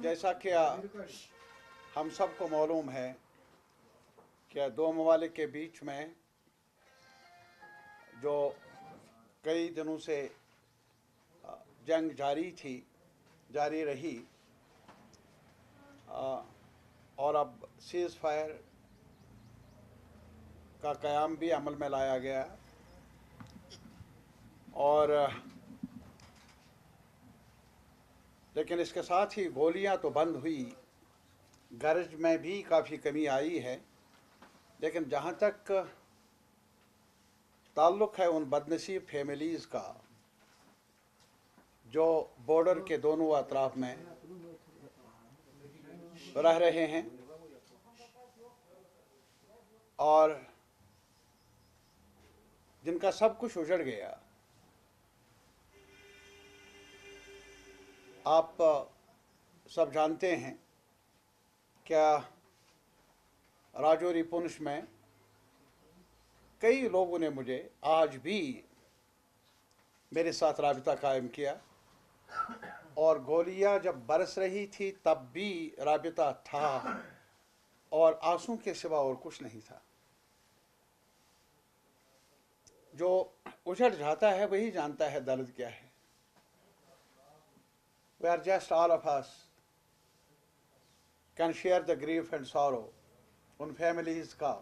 जैसा कि हम सबको मालूम है कि दो ममालिक के बीच में जो कई दिनों से जंग जारी रही और अब सीज़ फायर का क़याम भी अमल में लाया गया और लेकिन इसके साथ ही गोलियां तो बंद हुई, गर्ज में भी काफ़ी कमी आई है। लेकिन जहाँ तक ताल्लुक़ है उन बदनसीब फैमिलीज़ का जो बॉर्डर के दोनों अतराफ में रह रहे हैं और जिनका सब कुछ उजड़ गया, आप सब जानते हैं क्या राजौरी पुंछ में कई लोगों ने मुझे आज भी मेरे साथ राबिता कायम किया और गोलियां जब बरस रही थी तब भी राबिता था और आंसू के सिवा और कुछ नहीं था। जो उजड़ जाता है वही जानता है दर्द क्या है। We are just all of us can share the grief and sorrow उन फैमिलीज़ का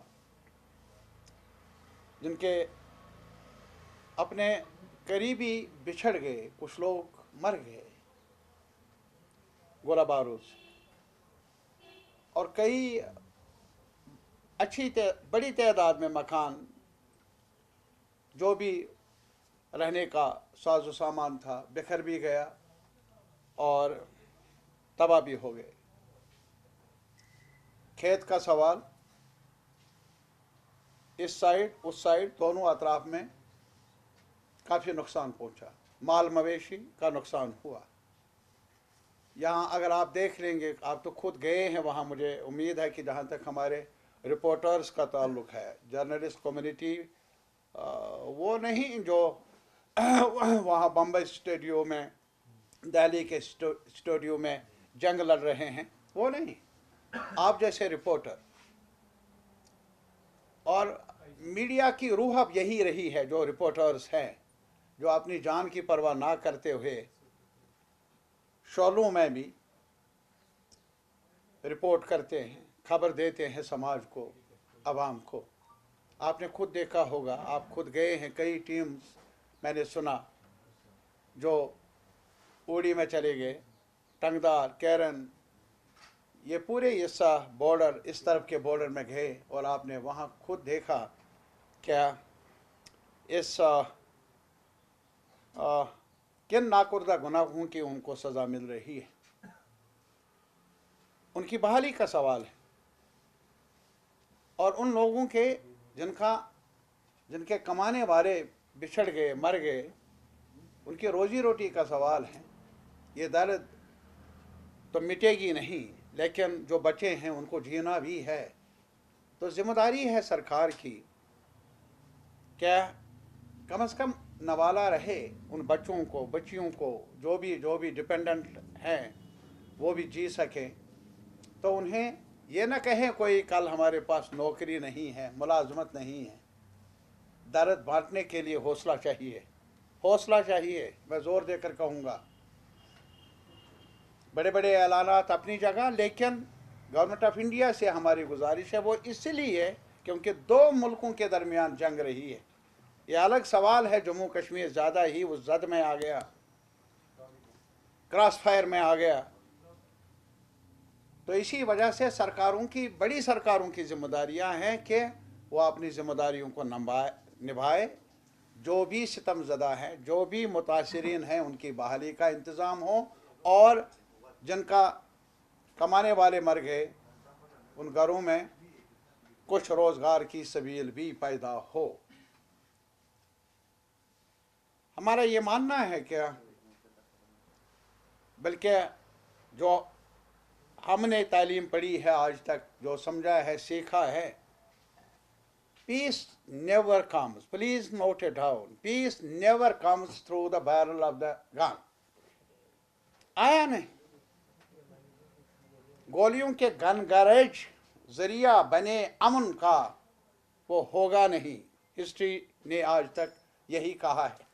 जिनके अपने करीबी बिछड़ गए, कुछ लोग मर गए गोला बारूद से और कई बड़ी तादाद में मकान जो भी रहने का साजो सामान था बिखर भी गया और तबाह भी हो गए। खेत का सवाल, इस साइड उस साइड दोनों अतराफ में काफ़ी नुकसान पहुंचा, माल मवेशी का नुकसान हुआ। यहाँ अगर आप देख लेंगे, आप तो खुद गए हैं वहाँ, मुझे उम्मीद है कि जहाँ तक हमारे रिपोर्टर्स का ताल्लुक़ है, जर्नलिस्ट कम्युनिटी वो नहीं जो वहाँ बम्बई स्टूडियो में, दिल्ली के स्टूडियो में जंग लड़ रहे हैं, वो नहीं, आप जैसे रिपोर्टर। और मीडिया की रूह अब यही रही है, जो रिपोर्टर्स हैं जो अपनी जान की परवाह ना करते हुए शोलों में भी रिपोर्ट करते हैं, खबर देते हैं समाज को, आवाम को। आपने खुद देखा होगा, आप खुद गए हैं, कई टीम्स मैंने सुना जो उड़ी में चले गए, टंगदार, कैरन, ये पूरे हिस्सा बॉर्डर, इस तरफ के बॉर्डर में गए और आपने वहाँ खुद देखा क्या इस किन नाकुर्दा गुनाहों की उनको सज़ा मिल रही है। उनकी बहाली का सवाल है और उन लोगों के जिनके कमाने वाले बिछड़ गए, मर गए, उनकी रोजी रोटी का सवाल है। ये दर्द तो मिटेगी नहीं, लेकिन जो बचे हैं उनको जीना भी है। तो जिम्मेदारी है सरकार की, क्या कम से कम नवाला रहे उन बच्चों को, बच्चियों को, जो भी डिपेंडेंट हैं वो भी जी सकें। तो उन्हें ये ना कहें कोई कल हमारे पास नौकरी नहीं है, मुलाजमत नहीं है। दर्द बांटने के लिए हौसला चाहिए, हौसला चाहिए। मैं ज़ोर देकर कहूँगा, बड़े बड़े ऐलानात अपनी जगह, लेकिन गवर्नमेंट ऑफ इंडिया से हमारी गुजारिश है वो इसलिए क्योंकि दो मुल्कों के दरमियान जंग रही है। ये अलग सवाल है, जम्मू कश्मीर ज़्यादा ही उस जद में आ गया, क्रॉस फायर में आ गया। तो इसी वजह से बड़ी सरकारों की जिम्मेदारियां हैं कि वो अपनी जिम्मेदारियों को निभाए। जो भी सितमज़दा हैं, जो भी मुतासिरीन हैं, उनकी बहाली का इंतज़ाम हो और जिनका कमाने वाले मर गए उन घरों में कुछ रोज़गार की सबील भी पैदा हो। हमारा ये मानना है क्या, बल्कि जो हमने तालीम पढ़ी है आज तक, जो समझा है, सीखा है, peace never comes, please note it down, peace never comes through the barrel of the gun. आया नहीं, गोलियों के गन गैरेज जरिया बने अमन का वो होगा नहीं। हिस्ट्री ने आज तक यही कहा है।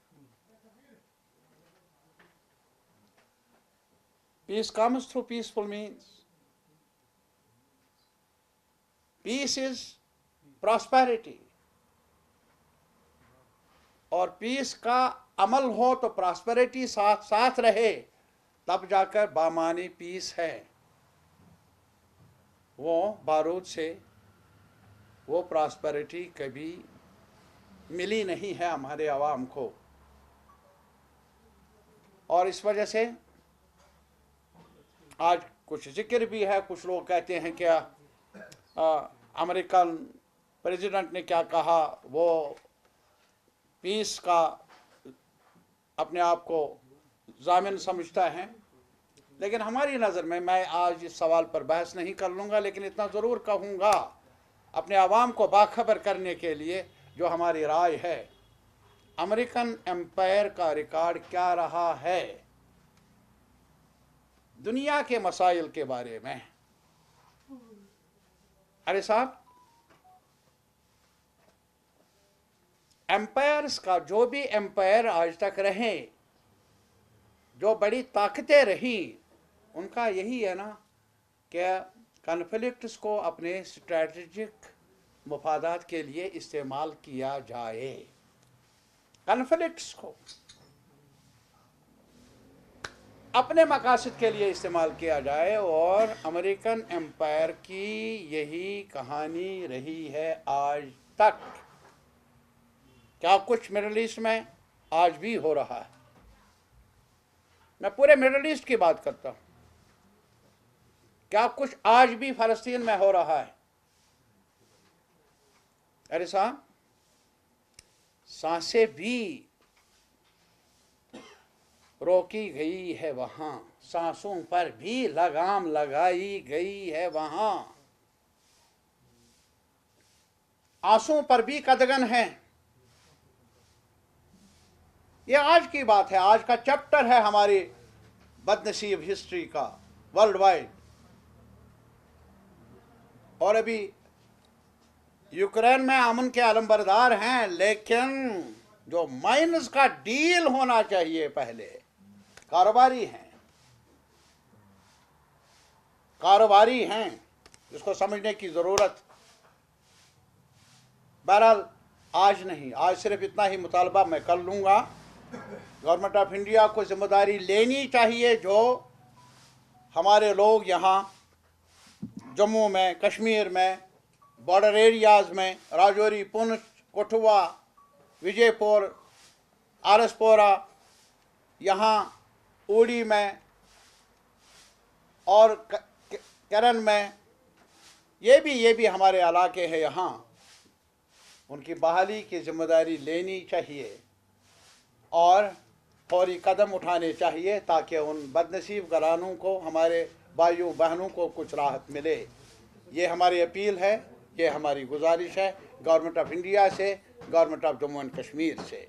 Peace comes through peaceful means. Peace is prosperity, और पीस का अमल हो तो प्रॉस्पेरिटी साथ साथ रहे, तब जाकर बामानी पीस है। वो बारूद से वो प्रॉस्पेरिटी कभी मिली नहीं है हमारे आवाम को। और इस वजह से आज कुछ जिक्र भी है, कुछ लोग कहते हैं क्या अमेरिकन प्रेसिडेंट ने क्या कहा, वो पीस का अपने आप को जामिन समझता है। लेकिन हमारी नज़र में, मैं आज इस सवाल पर बहस नहीं कर लूँगा, लेकिन इतना ज़रूर कहूँगा अपने आवाम को बाखबर करने के लिए जो हमारी राय है, अमेरिकन एम्पायर का रिकॉर्ड क्या रहा है दुनिया के मसाइल के बारे में। अरे साहब, एम्पायर्स का, जो भी एम्पायर आज तक रहे, जो बड़ी ताकतें रही, उनका यही है ना कि कन्फ्लिक्ट्स को अपने स्ट्रैटेजिक मफादात के लिए इस्तेमाल किया जाए। कन्फ्लिक्ट्स को अपने मकासद के लिए इस्तेमाल किया जाए, और अमेरिकन एम्पायर की यही कहानी रही है आज तक। क्या कुछ मिडल ईस्ट में आज भी हो रहा है। मैं पूरे मिडल ईस्ट की बात करता हूं। क्या कुछ आज भी फलस्तीन में हो रहा है। अरे साहब, सांसें भी रोकी गई है वहां, सांसों पर भी लगाम लगाई गई है वहां, आंसुओं पर भी कदगन है। ये आज की बात है, आज का चैप्टर है हमारी बदनसीब हिस्ट्री का वर्ल्ड वाइड। और अभी यूक्रेन में अमन के अलमबरदार हैं, लेकिन जो माइन्स का डील होना चाहिए पहले, कारोबारी हैं, इसको समझने की जरूरत। बहरहाल आज नहीं, आज सिर्फ इतना ही मुतालबा मैं कर लूँगा। गवर्नमेंट ऑफ इंडिया को जिम्मेदारी लेनी चाहिए। जो हमारे लोग यहाँ जम्मू में, कश्मीर में, बॉर्डर एरियाज़ में, राजौरी, पुंछ, कठुआ, विजयपुर, आरसपोरा, यहाँ उड़ी में और करन में, ये भी हमारे इलाके हैं, यहाँ उनकी बहाली की जिम्मेदारी लेनी चाहिए और फौरी कदम उठाने चाहिए, ताकि उन बदनसीब घरानों को, हमारे भाइयों बहनों को कुछ राहत मिले। ये हमारी अपील है, ये हमारी गुजारिश है गवर्नमेंट ऑफ इंडिया से, government of Jammu and Kashmir से।